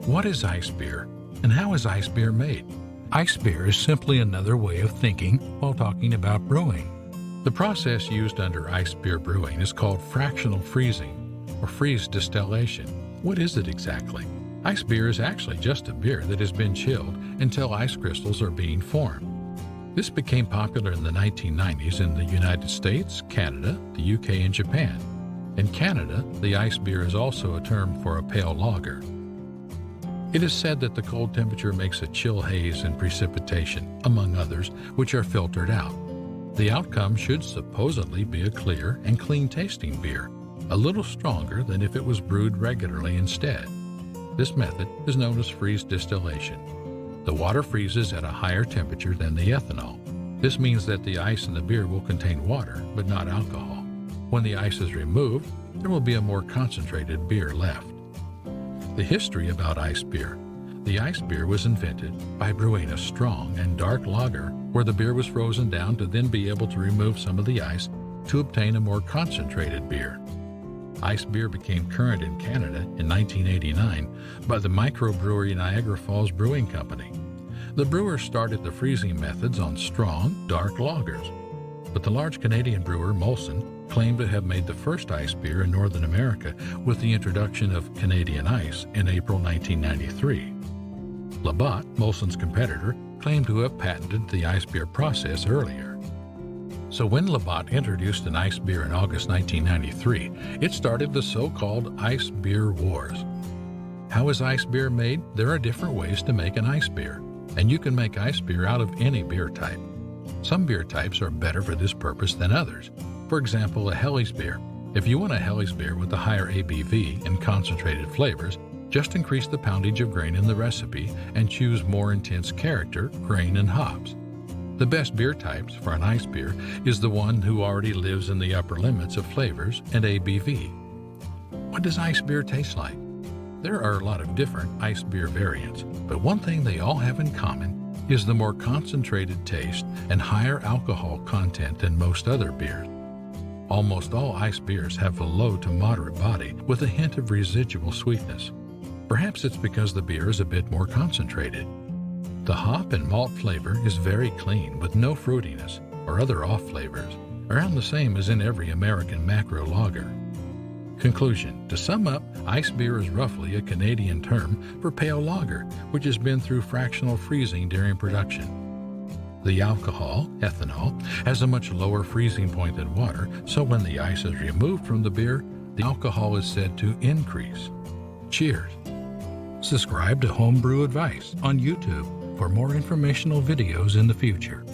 What is ice beer, and how is ice beer made? Ice beer is simply another way of thinking while talking about brewing. The process used under ice beer brewing is called fractional freezing or freeze distillation. What is it exactly? Ice beer is actually just a beer that has been chilled until ice crystals are being formed. This became popular in the 1990s in the United States, Canada, the UK, and Japan. In Canada, the ice beer is also a term for a pale lager. It is said that the cold temperature makes a chill haze and precipitation, among others, which are filtered out. The outcome should supposedly be a clear and clean-tasting beer, a little stronger than if it was brewed regularly instead. This method is known as freeze distillation. The water freezes at a higher temperature than the ethanol. This means that the ice in the beer will contain water, but not alcohol. When the ice is removed, there will be a more concentrated beer left. The history about ice beer. The ice beer was invented by brewing a strong and dark lager where the beer was frozen down to then be able to remove some of the ice to obtain a more concentrated beer. Ice beer became current in Canada in 1989 by the microbrewery Niagara Falls Brewing Company. The brewers started the freezing methods on strong, dark lagers, but the large Canadian brewer Molson claimed to have made the first ice beer in Northern America with the introduction of Canadian ice in April 1993. Labatt, Molson's competitor, claimed to have patented the ice beer process earlier. So when Labatt introduced an ice beer in August 1993, it started the so-called ice beer wars. How is ice beer made? There are different ways to make an ice beer, and you can make ice beer out of any beer type. Some beer types are better for this purpose than others. For example, a Helles beer. If you want a Helles beer with a higher ABV and concentrated flavors, just increase the poundage of grain in the recipe and choose more intense character, grain, and hops. The best beer types for an ice beer is the one who already lives in the upper limits of flavors and ABV. What does ice beer taste like? There are a lot of different ice beer variants, but one thing they all have in common is the more concentrated taste and higher alcohol content than most other beers. Almost all ice beers have a low to moderate body with a hint of residual sweetness. Perhaps it's because the beer is a bit more concentrated. The hop and malt flavor is very clean with no fruitiness or other off flavors, around the same as in every American macro lager. Conclusion. To sum up, ice beer is roughly a Canadian term for pale lager, which has been through fractional freezing during production. The alcohol, ethanol, has a much lower freezing point than water, so when the ice is removed from the beer, the alcohol is said to increase. Cheers! Subscribe to Homebrew Advice on YouTube for more informational videos in the future.